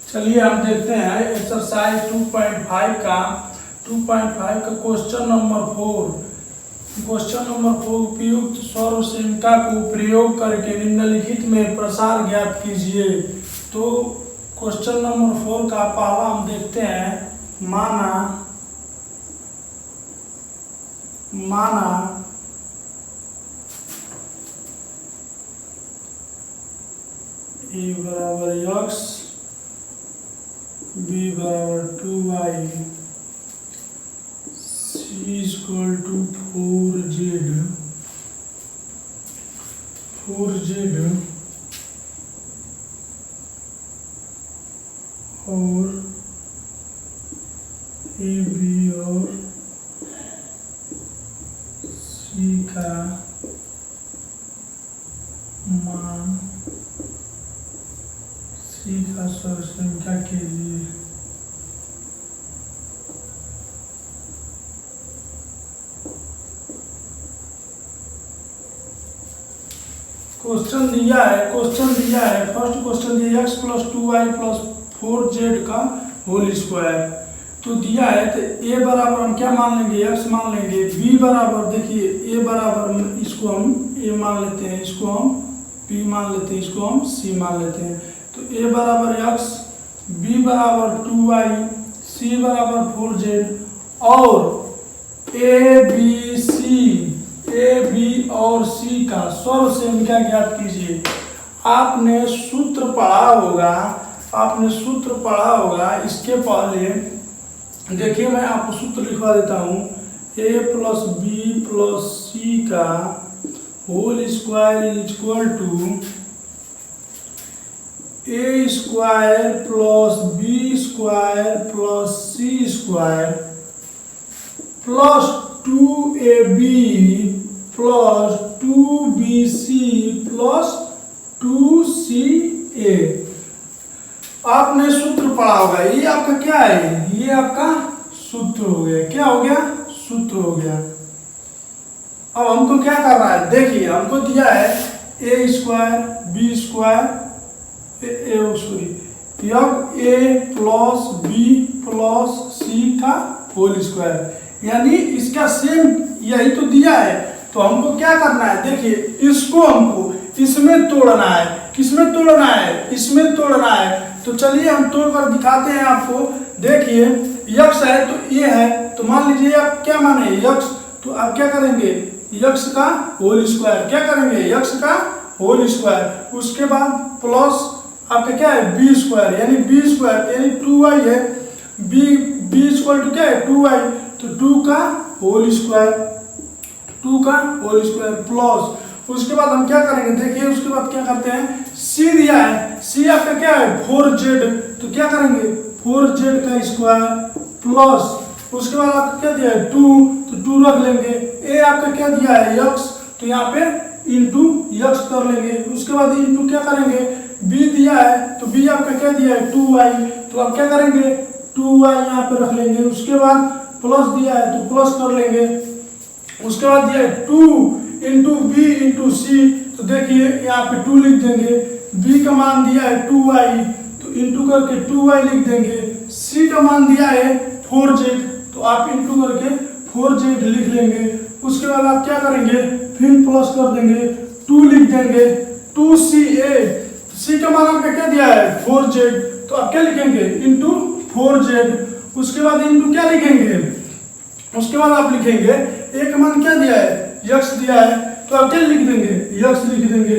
चलिए हम देखते हैं एक्सरसाइज 2.5 का क्वेश्चन नंबर 4। क्वेश्चन नंबर 4, उपयुक्त सौरश्रृंखला को प्रयोग करके निम्नलिखित में प्रसार ज्ञात कीजिए। तो क्वेश्चन नंबर 4 का पहला हम देखते हैं, माना ए बराबर x, b बराबर 2y, c equal to 4z और ए बी और सी का मान सी का सौरश्रृंखला के लिए क्वेश्चन दिया है। फर्स्ट क्वेश्चन दिया x plus 2y plus 4z का होल स्क्वायर। तो दिया है तो a बराबर हम क्या मान लेंगे, x मान लेंगे। b बराबर देखिए a बराबर इसको हम a मान लेते हैं, इसको हम b मान लेते हैं, इसको हम c मान लेते हैं। तो a बराबर x, b बराबर 2y, c बराबर 4z और ए बी और सी का सौरश्रृंखला ज्ञात कीजिए। आपने सूत्र पढ़ा होगा। इसके पहले देखिए मैं आपको सूत्र लिखवा देता हूँ। a plus B plus C का whole square equal to A square plus B square plus C square plus 2ab plus 2bc plus 2ca। आपने सूत्र पढ़ा होगा। ये आपका क्या है, ये आपका सूत्र हो गया। क्या हो गया, सूत्र हो गया। अब हमको क्या करना है, देखिए हमको दिया है ए स्क्वायर बी स्क्वायर ए प्लस बी प्लस सी का होल स्क्वायर, यानी इसका सेम यही तो दिया है। तो हमको क्या करना है, देखिए इसको हमको इसमें तोड़ना है। किसमें तोड़ना है, इसमें तोड़ना है। तो चलिए हम तोड़कर दिखाते हैं आपको। देखिए x है तो ये है, तो मान लीजिए आप क्या माने x, तो आप क्या करेंगे x का होल स्क्वायर, क्या करेंगे x का होल स्क्वायर। उसके बाद प्लस आपका क्या है बी स्क्वायर, यानी बी स्क्वायर यानी 2y है। बी इक्वल टू क्या है 2y, तो 2 का होल स्क्वायर प्लस उसके बाद हम क्या करेंगे, देखिए उसके बाद क्या करते हैं, c दिया है, c आपका क्या है 4z, तो क्या करेंगे 4z का स्क्वायर प्लस उसके बाद आपका क्या दिया है 2, तो 2 रख लेंगे। a आपका क्या दिया है x, तो यहाँ पे इंटू x कर लेंगे। उसके बाद इंटू क्या करेंगे, b दिया है तो b आपका क्या दिया है 2y, तो आप क्या करेंगे 2y यहाँ पे रख लेंगे। उसके बाद प्लस दिया है तो प्लस कर लेंगे। उसके बाद दिया है 2 इंटू बी इंटू सी, तो देखिए यहाँ पे 2 लिख देंगे। b का मान दिया है 2y, तो इंटू करके 2y लिख देंगे। c का मान दिया है 4z, तो आप इंटू करके 4z लिख लेंगे। उसके बाद आप क्या करेंगे, फिर प्लस कर देंगे, 2 लिख देंगे 2ca। c का मान आपका क्या दिया है 4z, तो आप क्या लिखेंगे इंटू 4z। उसके बाद इंटू क्या लिखेंगे, उसके बाद आप लिखेंगे a का मान क्या दिया है x दिया है, तो आप क्या लिख देंगे x लिख देंगे।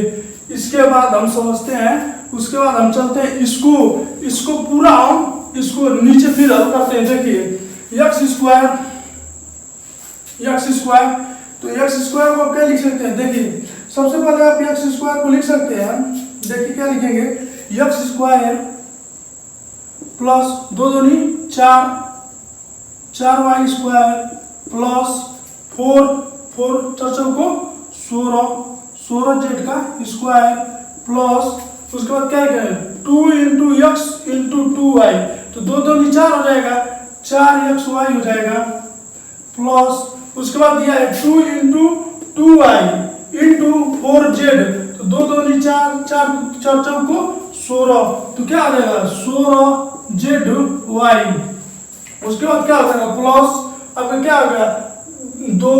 इसके बाद हम समझते हैं, उसके बाद हम चलते हैं इसको पूरा हम इसको नीचे फिर हल करते हैं। देखिए x स्क्वायर, तो x स्क्वायर को क्या लिख सकते हैं, देखिए सबसे पहले आप x स्क्वायर को लिख सकते हैं। देखिए क्या लिखेंगे, x स्क्वायर प्लस 2 दूनी 4y स्क्वायर प्लस 4 चौचौ को 16z का स्क्वायर प्लस उसके बाद क्या है 2 इंटू x इंटू 2y, तो 2 दूनी 4 हो जाएगा, 4xy हो जाएगा प्लस उसके बाद दिया है 2 इंटू 2y इंटू 4z, तो 2 दूनी 4 4 चौचौ को 16, तो क्या आ जाएगा 16ZY। उसके बाद क्या हो जाएगा प्लस आपका क्या हो गया 2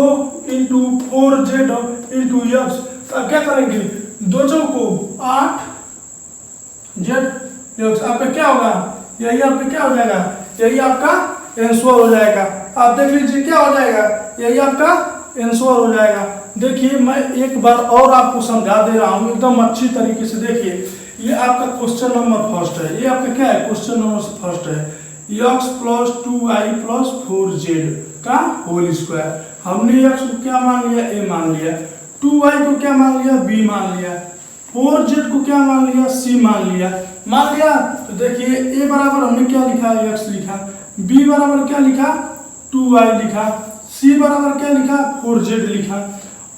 इंटू 4Z इंटू एक्स। तो अब क्या करेंगे 2 चौको 8Z एक्स। आपका क्या होगा यही आपका क्या हो जाएगा, यही आपका आंसर हो जाएगा। आप देख लीजिए क्या हो जाएगा, यही आपका आंसर हो जाएगा। देखिए मैं एक बार और आपको समझा दे रहा हूँ एकदम अच्छी तरीके से। देखिए ये आपका क्वेश्चन नंबर फर्स्ट है, ये आपका क्या है क्वेश्चन नंबर फर्स्ट है x plus 2y plus 4z का होल स्क्वायर। हमने x को क्या मान लिया a मान लिया, 2y को क्या मान लिया b मान लिया, 4z को क्या मान लिया c मान लिया। तो देखिए a बराबर हमने क्या लिखा x लिखा, b बराबर क्या लिखा 2y लिखा, c बराबर क्या लिखा 4z लिखा।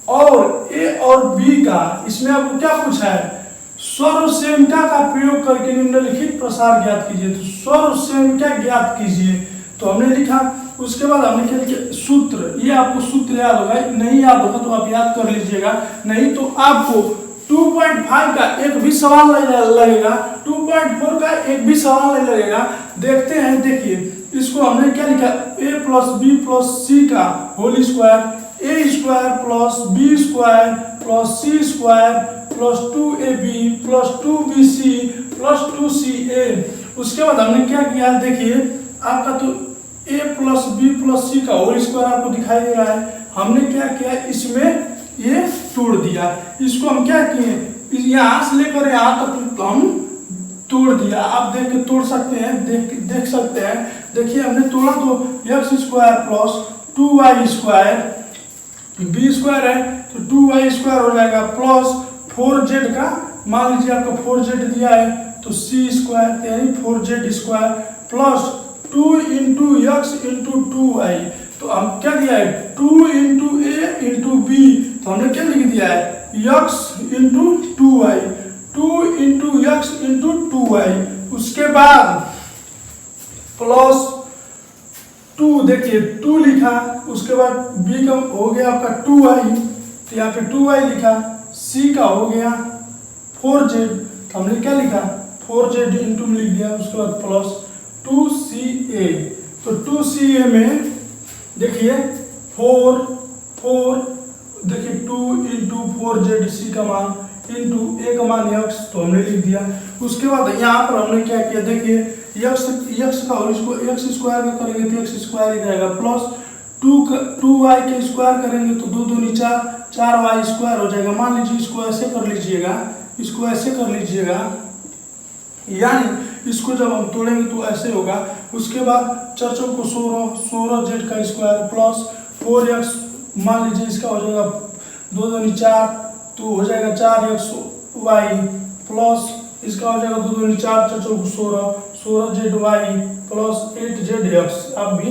और a और b का इसमें आपको क्या पूछा है सर्वसेविका का प्रयोग करके निम्नलिखित प्रसार ज्ञात कीजिए। तो सर्वसेविका ज्ञात कीजिए तो हमने लिखा। उसके बाद हमने क्या लिखा सूत्र, ये आपको सूत्र याद होगा, नहीं याद होगा तो आप याद कर लीजिएगा, नहीं तो आपको 2.5 का एक भी सवाल नहीं लगेगा, 2.4 का एक भी सवाल नहीं लगेगा। देखते हैं, देखिए इसको हमने क्या लिखा a plus B plus C का whole square, a square plus B square plus C square plus 2ab plus 2bc plus 2ca। उसके बाद हमने क्या किया देखिए आपका तो a plus B plus C का होल स्क्वायर आपको दिखाई दे रहा है। हमने क्या किया इसमें ये तोड़ दिया, इसको हम क्या किए यहाँ से लेकर यहाँ तक तो हम तोड़ दिया। आप देख के तोड़ सकते हैं, देख सकते हैं। देखिए हमने तोड़ा तो x square plus 2y square, b square है तो 2y स्क्वायर हो जाएगा प्लस 4z का मान लीजिए आपको 4z दिया है तो c स्क्वायर यानी 4z square plus 2 into x into 2y। तो हम क्या दिया है 2 इंटू a इंटू b, तो हमने क्या लिख दिया है x into 2y, 2 into x into 2y। उसके बाद प्लस 2 देखिए 2 लिखा, उसके बाद b का हो गया आपका 2y, तो यहाँ पे 2y लिखा, c का हो गया 4z, तो हमने क्या लिखा 4z इंटू में लिख दिया। उसके बाद प्लस 2ca, तो 2ca में देखिए 4 देखिए 2 इंटू 4z c का मान इंटू a का मान x, तो हमने लिख दिया। उसके बाद यहाँ पर हमने क्या किया देखिए x का होल x स्क्वायर का करेंगे तो x स्क्वायर ही रहेगा प्लस 2y के स्क्वायर करेंगे तो 2 दूनी 4y स्क्वायर हो जाएगा। मान लीजिए इसको ऐसे कर लीजिएगा, इसको ऐसे कर लीजिएगा, यानी इसको जब हम तोड़ेंगे तो ऐसे होगा। उसके बाद 4 को 16z का स्क्वायर प्लस 4x, मान लीजिए इसका हो जाएगा 2 दूनी 4 तो हो जाएगा 4xy प्लस इसका हो जाएगा 2 दूनी 4 4 16z प्लस 8zx, अब भी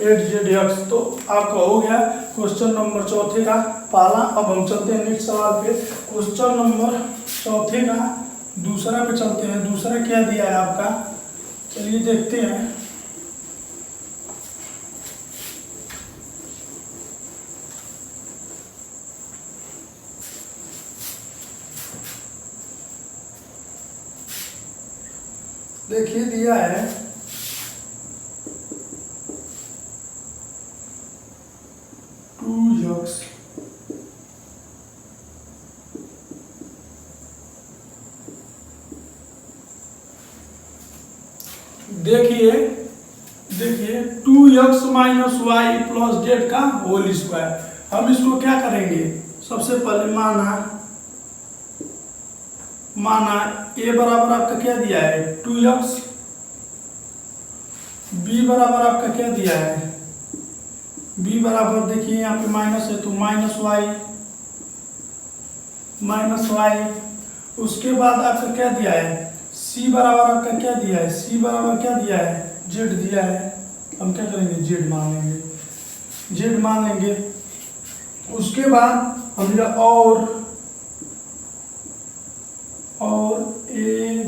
8zx। तो आपका हो गया क्वेश्चन नंबर चौथे का पहला। अब हम चलते हैं नेक्स्ट सवाल पे, क्वेश्चन नंबर चौथे का दूसरा पे चलते हैं। दूसरा क्या दिया है आपका, चलिए देखते हैं। देखिए दिया है 2x देखिए 2x minus Y plus Z का होल स्क्वायर। हम इसको क्या करेंगे सबसे पहले माना a बराबर आपका क्या दिया है 2x, b बराबर आपका क्या दिया है b बराबर देखिए यहाँ पे माइनस है तो माइनस वाई। उसके बाद आपका क्या दिया है c बराबर आपका क्या दिया है, c बराबर क्या दिया है z दिया है। हम क्या करेंगे z मान लेंगे। उसके बाद हम और ए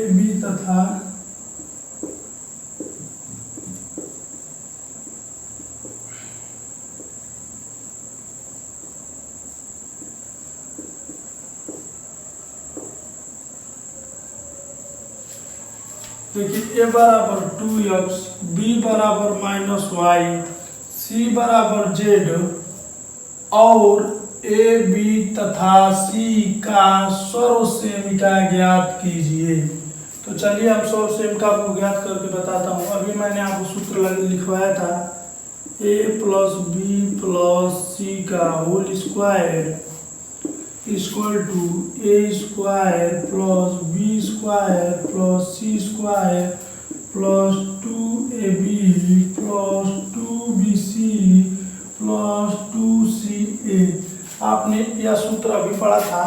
बी तथा देखिए a बराबर 2x, b बराबर -y, c बराबर z और a b तथा c का सर्वसेम का ज्ञात कीजिए। तो चलिए हम सर्वसेम का आपको ज्ञात करके बताता हूँ। अभी मैंने आपको सूत्र लिखवाया था a plus B plus C का whole square equal to A square plus B square plus C square plus 2ab plus 2bc plus 2ca। आपने यह सूत्र अभी पढ़ा था।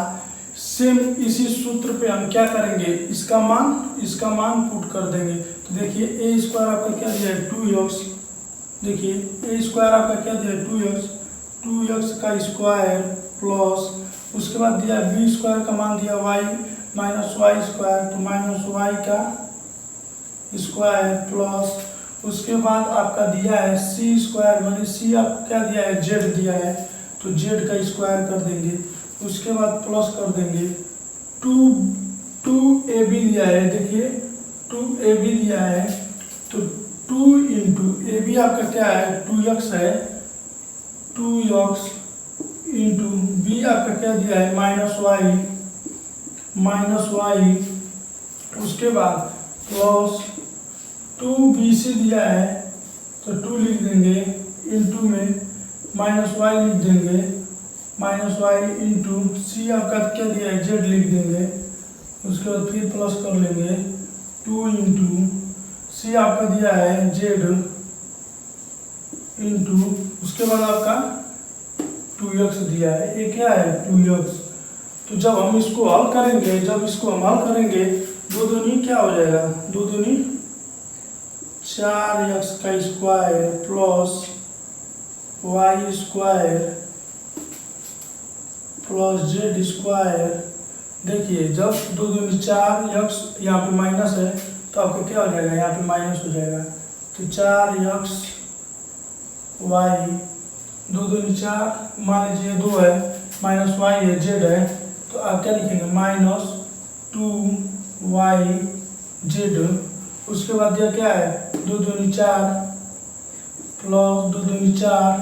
सेम इसी सूत्र पे हम क्या करेंगे, इसका मान पुट कर देंगे। तो देखिए ए स्क्वायर आपका क्या दिया है 2x, देखिए ए स्क्वायर आपका क्या दिया है 2x का स्क्वायर प्लस उसके बाद दिया बी स्क्वायर का मान दिया y माइनस वाई स्क्वायर, तो माइनस वाई का स्क्वायर प्लस उसके बाद आपका दिया है सी स्क्वायर, माने सी आप क्या दिया है जेड दिया है, तो जेड का स्क्वायर कर देंगे। उसके बाद प्लस कर देंगे 2ab दिया है, देखिए 2ab दिया है, तो 2 इंटू ए बी आपका क्या है 2x है, 2x इंटू बी आपका क्या दिया है माइनस वाई, उसके बाद प्लस 2bc दिया है, तो 2 लिख देंगे इंटू में माइनस वाई लिख देंगे, माइनस वाई इंटू सी आपका क्या दिया है जेड लिख देंगे। उसके बाद फिर प्लस कर लेंगे 2 इंटू सी आपका दिया है जेड इंटू उसके बाद आपका 2x दिया है, ये क्या है 2x। तो जब हम इसको हल करेंगे, दो दूनी क्या हो जाएगा, 2 दूनी 4x का square plus Y square plus Z square. देखिए जब 2 दूनी 4x यहाँ पे माइनस है तो आपका क्या हो जाएगा, यहाँ पे माइनस हो जाएगा, तो 4x वाई 2 दूनी 4 मान लीजिए 2 है, माइनस वाई है जेड है, तो आप क्या लिखेंगे माइनस 2y जेड। उसके बाद यह क्या है 2 दूनी 4 प्लस 2 दूनी 4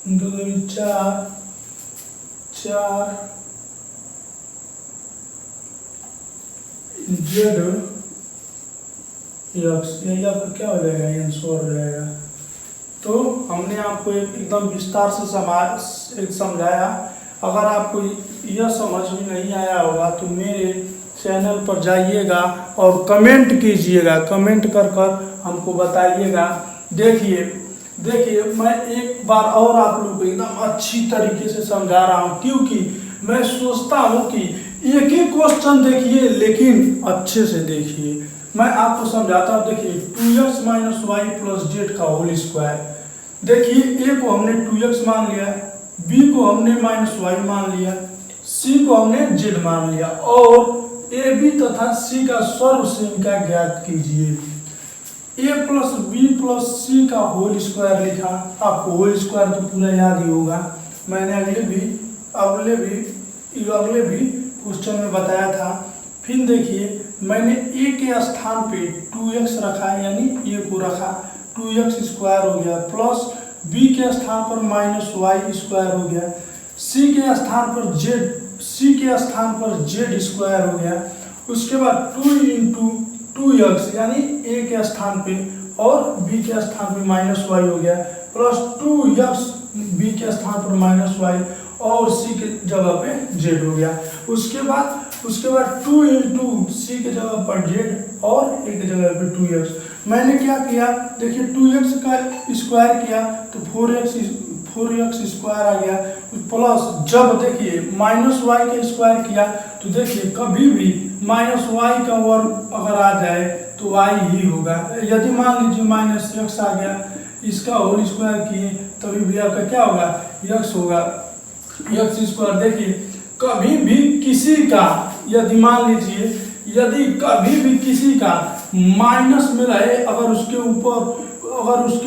2 दूनी 4 जेड यक्स, यही आपका क्या हो जाएगा आंसर हो जाएगा। तो हमने आपको एकदम विस्तार से समझाया। अगर आपको यह समझ में नहीं आया होगा तो मेरे चैनल पर जाइएगा और कमेंट कीजिएगा, कमेंट कर हमको बताइएगा। देखिए मैं एक बार और आप लोगों को एकदम अच्छी तरीके से समझा रहा हूँ, क्योंकि मैं सोचता हूँ कि एक ही क्वेश्चन देखिए लेकिन अच्छे से देखिए। मैं आपको समझाता हूँ। देखिए 2x minus Y plus Z का होल स्क्वायर। देखिए ए को हमने 2x मान लिया, बी को हमने माइनस वाई मान लिया, सी को हमने जेड मान लिया, और ए बी तथा सी का सर्वसेम का ज्ञात कीजिए। ए प्लस बी प्लस सी का होल स्क्वायर लिखा। आपको होल स्क्वायर तो पूरा याद ही होगा, मैंने अगले भी क्वेश्चन में बताया था। फिर देखिए मैंने ए के स्थान पे 2x रखा, यानी ए को रखा, 2x स्क्वायर हो गया, प्लस बी के स्थान पर माइनस वाई स्क्वायर हो गया, सी के स्थान पर जेड स्क्वायर हो गया। उसके बाद 2 इंटू 2x यानी ए के स्थान पे और बी के स्थान पे माइनस वाई हो गया, प्लस 2x बी के स्थान पर माइनस वाई और सी के जगह पे जेड हो गया। उसके बाद 2 इंटू सी के जगह पर जेड और ए के जगह पे 2x। मैंने क्या किया, देखिए 2x का स्क्वायर किया तो 4x स्क्वायर आ गया, प्लस जब देखिए माइनस वाई का स्क्वायर किया तो देखिए कभी भी माइनस वाई का वर्ग अगर आ जाए तो y ही होगा। यदि मान लीजिए माइनस x आ गया, इसका होल स्क्वायर किए तभी भी आपका क्या होगा x होगा, x स्क्वायर। देखिए कभी भी किसी का यदि कभी भी किसी का माइनस में रहे, अगर उसके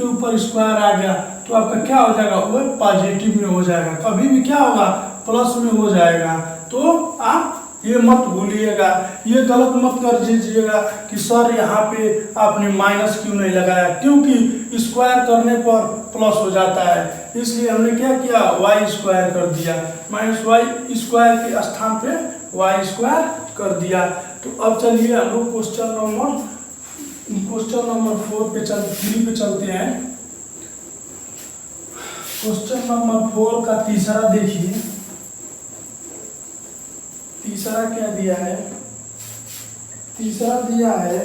ऊपर स्क्वायर आ गया तो आपका क्या हो जाएगा, वो पॉजिटिव में हो जाएगा। कभी भी क्या होगा प्लस में हो जाएगा। तो आप ये मत भूलिएगा, ये गलत मत कर दीजिएगा कि सर यहाँ पे आपने माइनस क्यों नहीं लगाया, क्योंकि स्क्वायर करने पर प्लस हो जाता है, इसलिए हमने क्या किया वाई स्क्वायर कर दिया, माइनस वाई स्क्वायर के स्थान पे वाई स्क्वायर कर दिया। तो अब चलिए हम लोग क्वेश्चन नंबर 3 पे चलते हैं। क्वेश्चन नंबर 4 का तीसरा देखिए, तीसरा क्या दिया है, तीसरा दिया है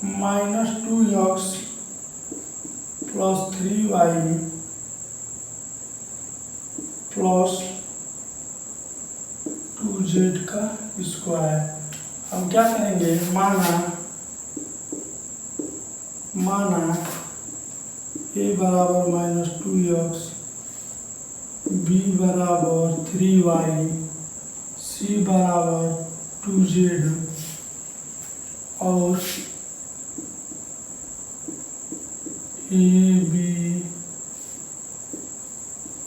-2x + 3y + 2z का स्क्वायर। हम क्या करेंगे, माना a बराबर -2x, b बराबर 3y, c बराबर 2z और a b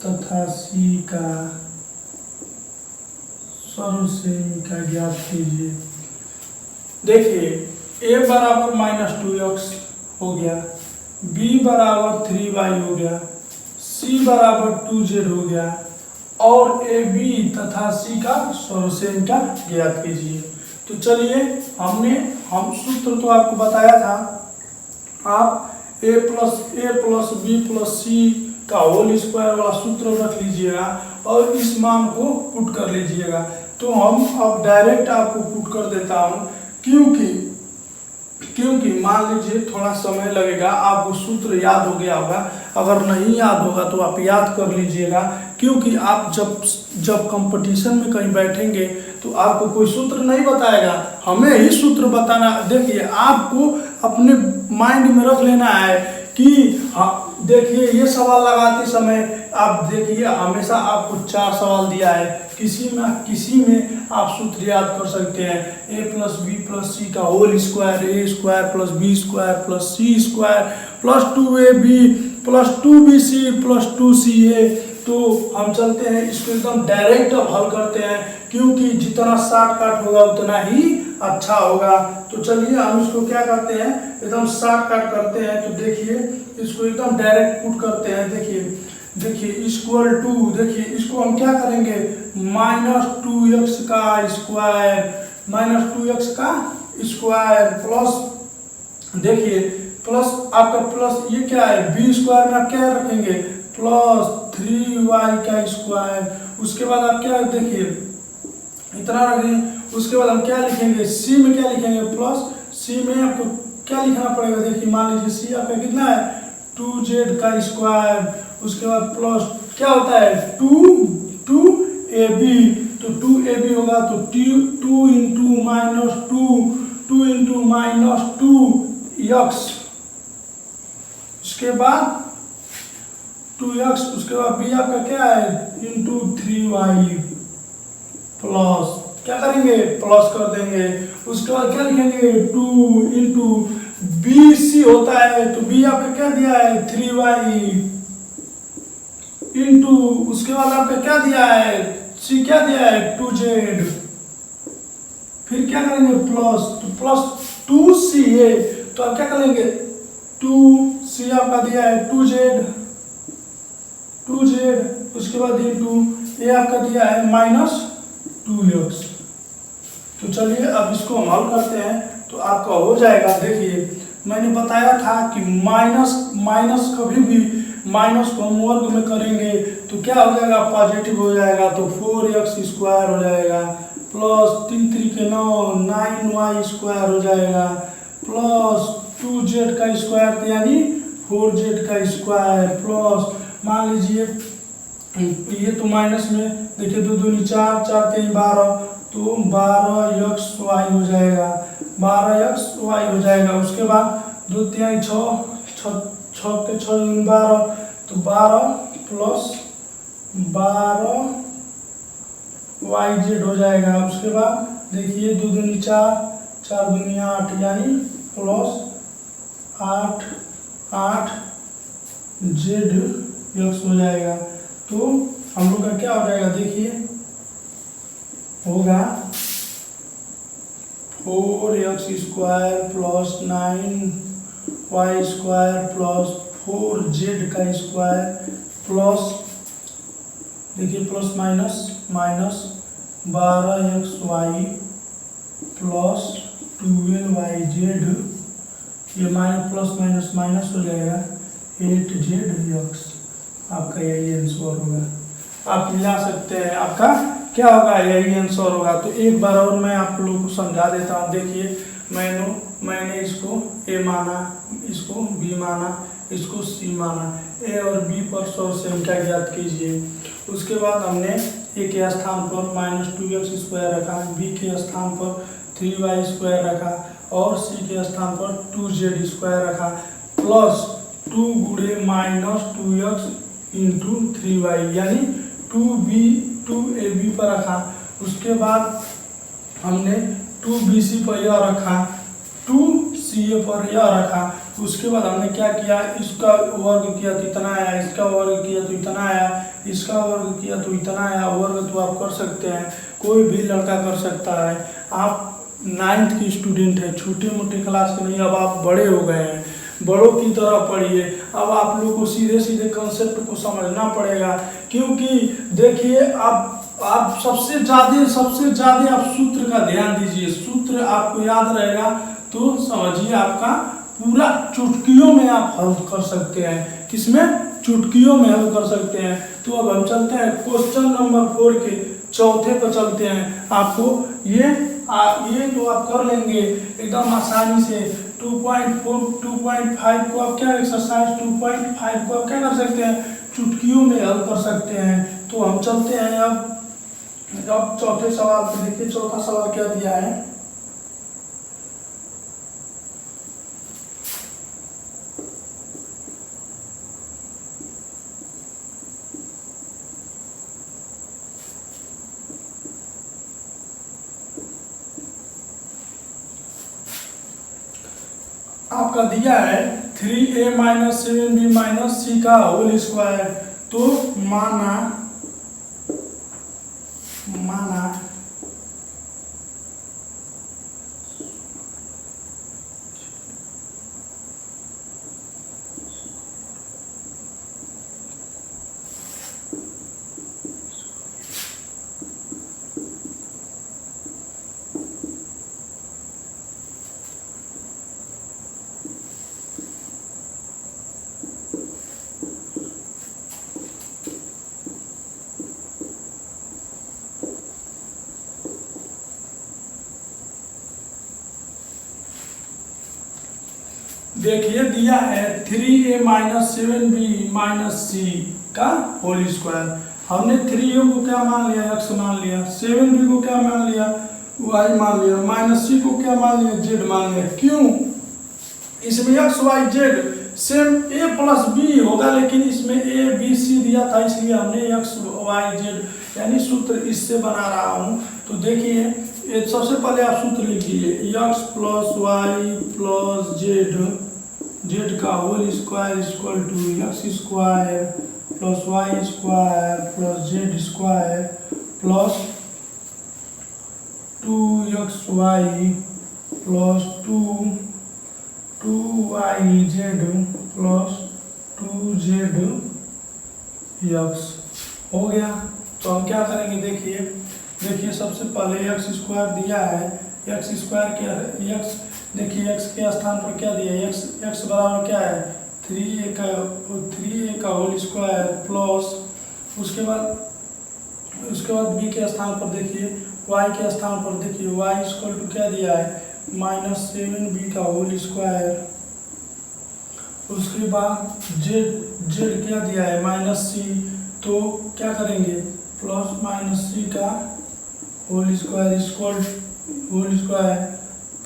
तथा c का सर्वसेमिका ज्ञात कीजिए। देखिए a बराबर -2x हो गया, b बराबर 3y हो गया, c बराबर 2z हो गया और a b तथा c का सर्वसेमिका ज्ञात कीजिए। तो चलिए हम सूत्र तो आपको बताया था, आप a + b + c का होल स्क्वायर वाला सूत्र रख लीजिएगा और इस मान को पुट कर लीजिएगा। तो हम अब डायरेक्ट आपको पुट कर देता हूं, क्योंकि मान लीजिए थोड़ा समय लगेगा, आपको सूत्र याद हो गया होगा, अगर नहीं याद होगा तो आप याद कर लीजिएगा, क्योंकि आप जब कंपटीशन में कहीं बैठेंगे तो आपको कोई सूत्र नहीं बताएगा, हमें ही सूत्र बताना। देखिए आपको अपने माइंड में रख लेना है कि हाँ, देखिए ये सवाल लगाते समय आप देखिए हमेशा आपको 4 सवाल दिया है, किसी में आप सूत्र याद कर सकते हैं, a + b + c का whole square, a² + b² + c² + 2ab + 2bc + 2ca। तो हम चलते हैं, इसको एकदम डायरेक्ट अब हल करते हैं, क्योंकि जितना शॉर्टकट होगा उतना ही अच्छा होगा। तो चलिए हम इसको क्या करते हैं, एकदम शॉर्टकट करते हैं। तो देखिए इसको एकदम डायरेक्ट पुट करते हैं। देखिए इक्वल टू, देखिए इसको हम क्या करेंगे, -2x का स्क्वायर प्लस, देखिए प्लस आपका प्लस ये क्या है, b² में आप क्या रखेंगे + 3y का स्क्वायर। उसके बाद आप क्या देखिए इतना रखेंगे, उसके बाद हम क्या लिखेंगे, c में क्या लिखेंगे प्लस, c में आपको क्या लिखना पड़ेगा, देखिए मान लीजिए c आपका कितना है 2z का स्क्वायर, उसके बाद प्लस क्या होता है 2ab, तो 2ab होगा तो 2 × -2x, उसके बाद 2x, उसके बाद b आपका क्या है × 3y प्लस, क्या करेंगे प्लस कर देंगे, उसके बाद क्या लिखेंगे 2 × bc होता है, तो b आपका क्या दिया है 3y इंटू, उसके बाद आपका क्या दिया है c क्या दिया है 2z, फिर क्या करेंगे प्लस, तो प्लस 2ca, तो आप क्या करेंगे 2c आपका दिया है 2z, उसके बाद इंटू a आपका दिया है -2x। तो चलिए अब इसको हम हल करते हैं तो आपका हो जाएगा। देखिए मैंने बताया था कि माइनस कभी भी माइनस को हम वर्ग में करेंगे तो क्या हो जाएगा, पॉजिटिव हो जाएगा, तो 4x² हो जाएगा प्लस 3 3 के 9y² हो जाएगा प्लस 2z का स्क्वायर यानी 4z का स्क्वायर प्लस, मान लीजिए ये तो माइनस में, देखिए 2 दूनी 4 4 3 12, तो 12xy हो जाएगा, 12xy हो जाएगा। उसके बाद 2 3 6 के 6 12, तो 12 प्लस 12yz हो जाएगा। उसके बाद देखिए 2 दूनी 4 4 दूनी 8 यानी प्लस 8 जेड एक्स हो जाएगा। तो हम लोग का क्या हो जाएगा देखिए, होगा 4x² plus 9y² plus 4z² plus देखिए plus minus minus 12xy plus 12yz, ये माइनस प्लस माइनस माइनस हो जाएगा 8zx। आपका यही आंसर होगा। आप मिला सकते हैं, आपका क्या होगा, यही आंसर होगा। तो एक बार और मैं आप लोगों को समझा देता हूँ। देखिए मैंने इसको ए माना, इसको बी माना, इसको सी माना। ए और बी पर सोर्स संख्या ज्ञात कीजिए। उसके बाद हमने ए के स्थान पर -2x² रखा, बी के स्थान पर 3y² रखा और सी के स्थान पर 2z² रखा, प्लस 2 गुणे -2x इंटू 3y यानी 2ab पर रखा। उसके बाद हमने 2bc पर यह रखा, 2ca पर यह रखा। उसके बाद हमने क्या किया, इसका वर्ग किया तो इतना आया, इसका वर्ग किया तो इतना आया, इसका वर्ग किया तो इतना आया। वर्ग तो आप कर सकते हैं, कोई भी लड़का कर सकता है। आप 9th की स्टूडेंट है, छोटे मोटे क्लास के नहीं, अब आप बड़े हो गए हैं, बड़ों की तरह पढ़िए। अब आप लोग को सीधे सीधे कंसेप्ट को समझना पड़ेगा, क्योंकि देखिए आप सबसे ज्यादा आप सूत्र का ध्यान दीजिए। सूत्र आपको याद रहेगा तो समझिए आपका पूरा चुटकियों में आप हल कर सकते हैं। किसमें? चुटकियों में हल कर सकते हैं। तो अब हम चलते हैं क्वेश्चन नंबर 4 के चौथे पर चलते हैं। आपको ये तो आप कर लेंगे एकदम आसानी से। 2.4 2.5 को आप क्या एक्सरसाइज 2.5 को आप क्या कर सकते हैं, चुटकियों में हल कर सकते हैं। तो हम चलते हैं अब चौथे सवाल पे। देखिए चौथा सवाल क्या दिया है। आपका दिया है 3a - 7b - c का होल स्क्वायर। तो माना देखिए दिया है 3a - 7b - c का होल स्क्वायर। हमने 3a को क्या मान लिया, x मान लिया, 7b को क्या मान लिया, y मान लिया, -c को क्या मान लिया, z मान लिया। क्यों? इसमें x y z same a + b होगा, लेकिन इसमें a b c दिया था, इसलिए हमने x y z यानी सूत्र इससे बना रहा हूँ। तो देखिए सबसे पहले आप सूत्र लिखिए, x + y + z का whole square equal to x² + y² + z² plus 2xy plus 2yz plus 2zx हो गया। तो हम क्या करेंगे, देखिए सबसे पहले x² दिया है, x² क्या है, x देखिए x के स्थान पर क्या दिया है, x बराबर क्या है 3a का होल स्क्वायर प्लस उसके बाद b के स्थान पर देखिए, y के स्थान पर देखिए y इक्वल टू क्या दिया है -7b का होल स्क्वायर। उसके बाद z क्या दिया है -c, तो क्या करेंगे +-c का होल स्क्वायर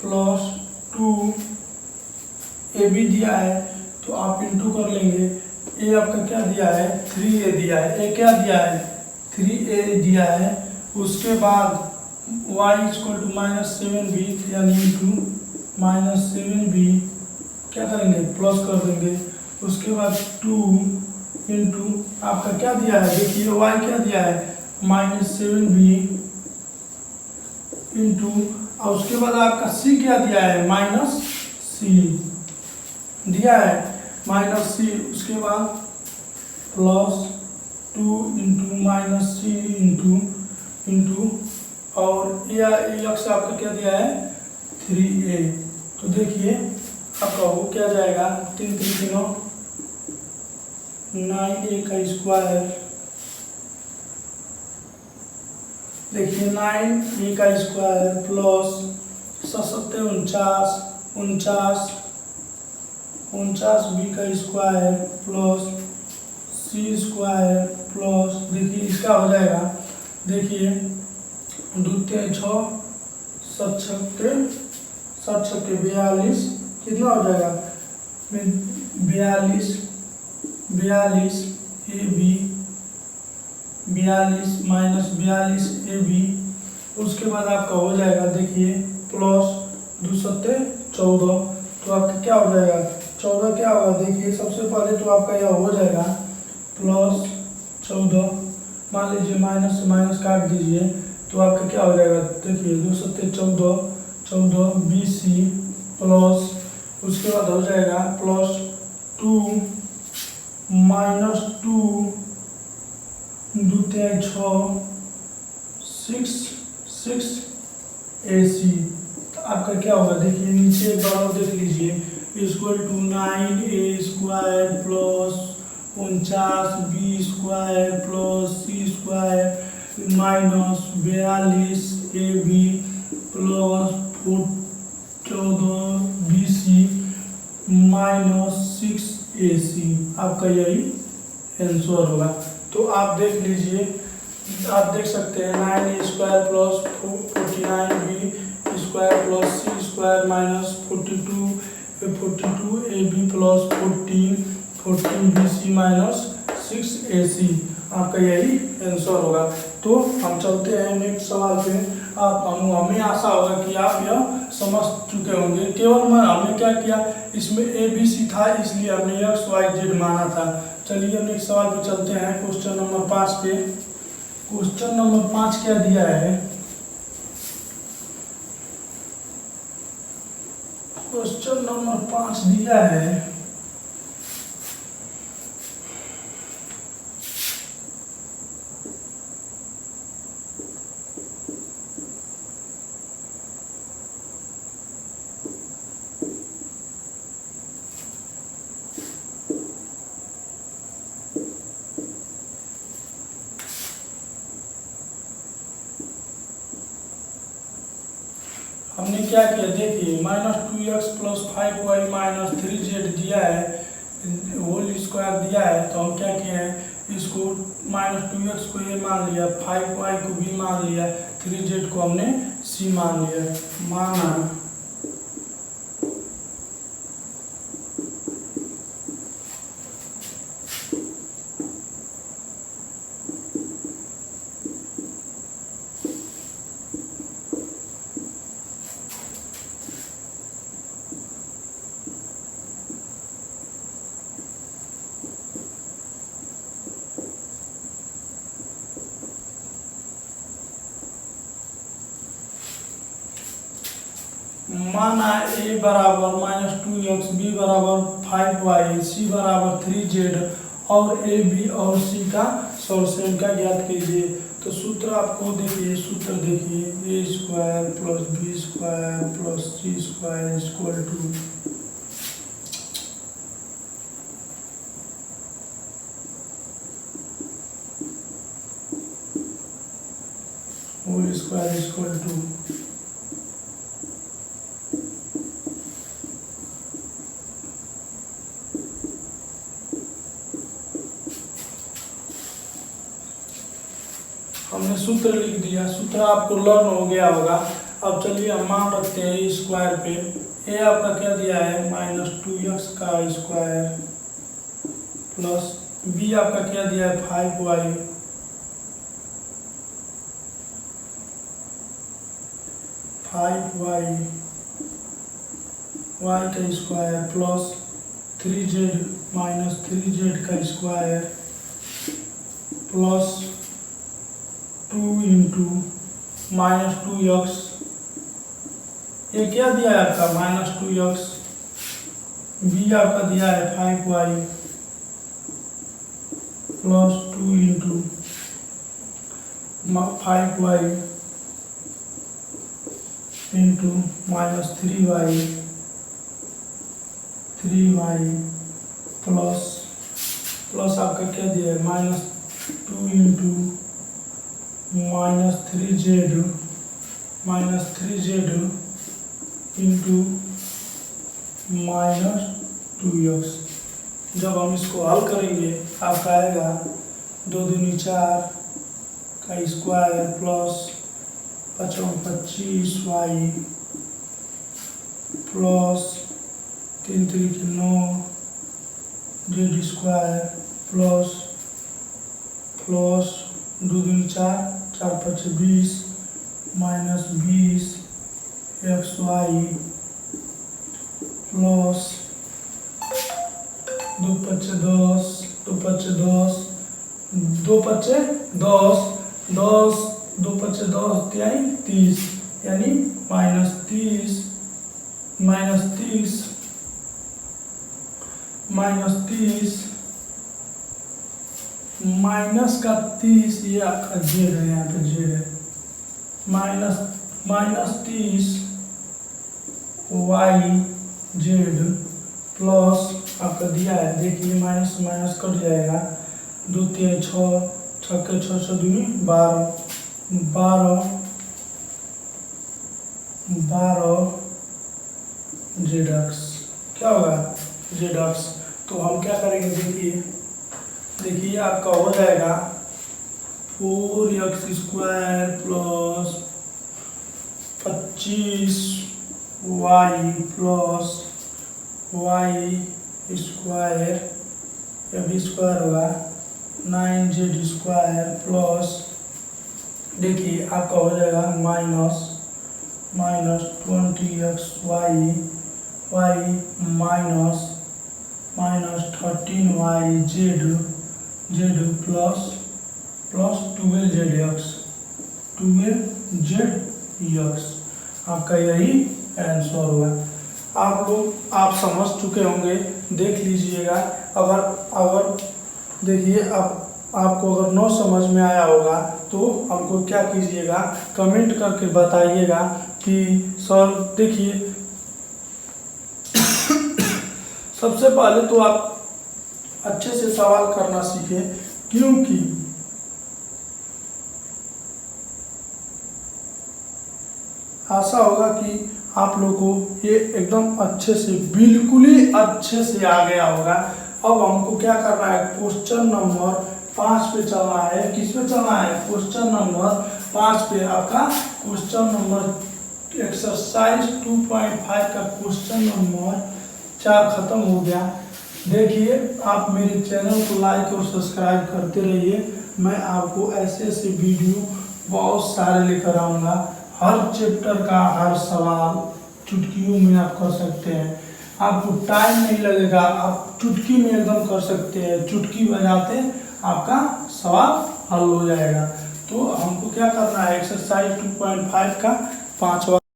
प्लस 2ab दिया है, तो आप इंटू कर लेंगे। a आपका क्या दिया है 3a दिया है, a क्या दिया है 3a दिया है। उसके बाद y इक्वल टू -7b यानी इंटू -7b क्या करेंगे प्लस कर देंगे, उसके बाद 2 इंटू आपका क्या दिया है, देखिए y क्या दिया है -7b इंटू, और उसके बाद आपका c क्या दिया है -c दिया है -c, उसके बाद प्लस 2 इंटू -c इंटू और x आपका क्या दिया है 3a। तो देखिए आपका वो क्या जाएगा 3 3 9 9a का स्क्वायर, देखिए 9a का स्क्वायर प्लस 7 49 b का square plus c square plus, देखिए इसका हो जाएगा, देखिए 2 3 6 7 6 42, कितना हो जाएगा 42 ab 42 माइनस 42 ab, उसके बाद आपका हो जाएगा देखिए प्लस 2 7 14, तो आपका क्या हो जाएगा 14 क्या होगा, देखिए सबसे पहले तो आपका यह हो जाएगा प्लस 14, मान लीजिए माइनस से माइनस काट दीजिए तो आपका क्या हो जाएगा, देखिए 2 7 14 bc प्लस, उसके बाद हो जाएगा प्लस 2 माइनस 2 2 3 6 ac, तो आपका क्या होगा, देखिए नीचे एक बार और देख लीजिए equal to 9a square plus 49b square plus c square minus 42 ab plus 14 bc minus 6 ac, आपका यही आंसर होगा। तो आप देख लीजिए, आप देख सकते हैं 9a square plus 49b square plus c square minus 42 ab plus 14 bc minus 6 ac, आपका यही आंसर होगा। तो हम चलते हैं नेक्स्ट सवाल पे। हमें आशा होगा कि आप यह समझ चुके होंगे। केवल हमने क्या किया, इसमें ए बी सी था इसलिए हमने एक्स वाई जेड माना था। चलिए हम नेक्स्ट सवाल पे चलते हैं, क्वेश्चन नंबर 5 पे। क्वेश्चन नंबर 5 क्या दिया है, क्वेश्चन नंबर 5 दिया है हमने क्या किया, देखिए -2x plus 5y minus 3z दिया है, होल स्क्वायर दिया है। तो हम क्या किए हैं, इसको -2x को a मान लिया, 5y को b मान लिया, 3z को हमने c मान लिया, माना। माना a बराबर -2x, b बराबर 5y, c बराबर 3z और a b और c का सॉल्यूशन का ज्ञात कीजिए। तो सूत्र आपको देखिए, सूत्र देखिए a square plus b square plus c square equal to whole square equal to हमने सूत्र लिख दिया, सूत्र आपको लर्न हो गया होगा। अब चलिए हम मान रखते हैं स्क्वायर पे। ए आपका क्या दिया है -2x का स्क्वायर प्लस बी आपका क्या दिया है 5y y का square plus 3z minus 3z का square plus 2 into minus 2x, ये क्या दिया है आपका माइनस 2x, बी आपका दिया है 5y plus 2 into 5y into minus 3y plus आपका क्या दिया है minus 2 into minus 3z into minus 2x। जब हम इसको हल करेंगे आपका आएगा 2 दूनी 4 का स्क्वायर प्लस 25y प्लस 3 3 के 9 z स्क्वायर प्लस 2 दूनी 4 4 5 20 माइनस 20 xy प्लस 2 5 10 2 5 10 2 5 10 10 2 5 10 यानी 30, यानी माइनस 30 माइनस 30 माइनस का 30, ये आपका जेड है, यहाँ पे जेड है, माइनस 30 वाई जेड प्लस आपका दिया है, देखिए माइनस माइनस कट जाएगा, 2 3 6 6 के 6 6 दूनी 12 जेड एक्स, क्या होगा जेड एक्स। तो हम क्या करेंगे, देखिए आपका हो जाएगा 4x square plus 25y plus y square, या भी स्क्वायर होगा 9z स्क्वायर प्लस, देखिए आपका हो जाएगा minus 20xy minus 13y Z plus 12zx, आपका यही आंसर हुआ। आप समझ चुके होंगे, देख लीजिएगा। अगर देखिए आपको अगर न समझ में आया होगा तो हमको क्या कीजिएगा, कमेंट करके बताइएगा कि सर देखिए सबसे पहले तो आप अच्छे से सवाल करना सीखें, क्योंकि आशा होगा कि आप लोगों को ये एकदम अच्छे से, बिल्कुल ही अच्छे से आ गया होगा। अब हमको क्या करना है, क्वेश्चन नंबर 5 पे चलना है। किस पे चलना है, क्वेश्चन नंबर 5 पे। आपका क्वेश्चन नंबर एक्सरसाइज 2.5 का क्वेश्चन नंबर 4 खत्म हो गया। देखिए आप मेरे चैनल को लाइक और सब्सक्राइब करते रहिए, मैं आपको ऐसे ऐसे वीडियो बहुत सारे लेकर आऊँगा। हर चैप्टर का हर सवाल चुटकियों में आप कर सकते हैं, आपको टाइम नहीं लगेगा, आप चुटकी में एकदम कर सकते हैं। चुटकी बजाते आपका सवाल हल हो जाएगा। तो हमको क्या करना है, एक्सरसाइज 2.5 का 5वां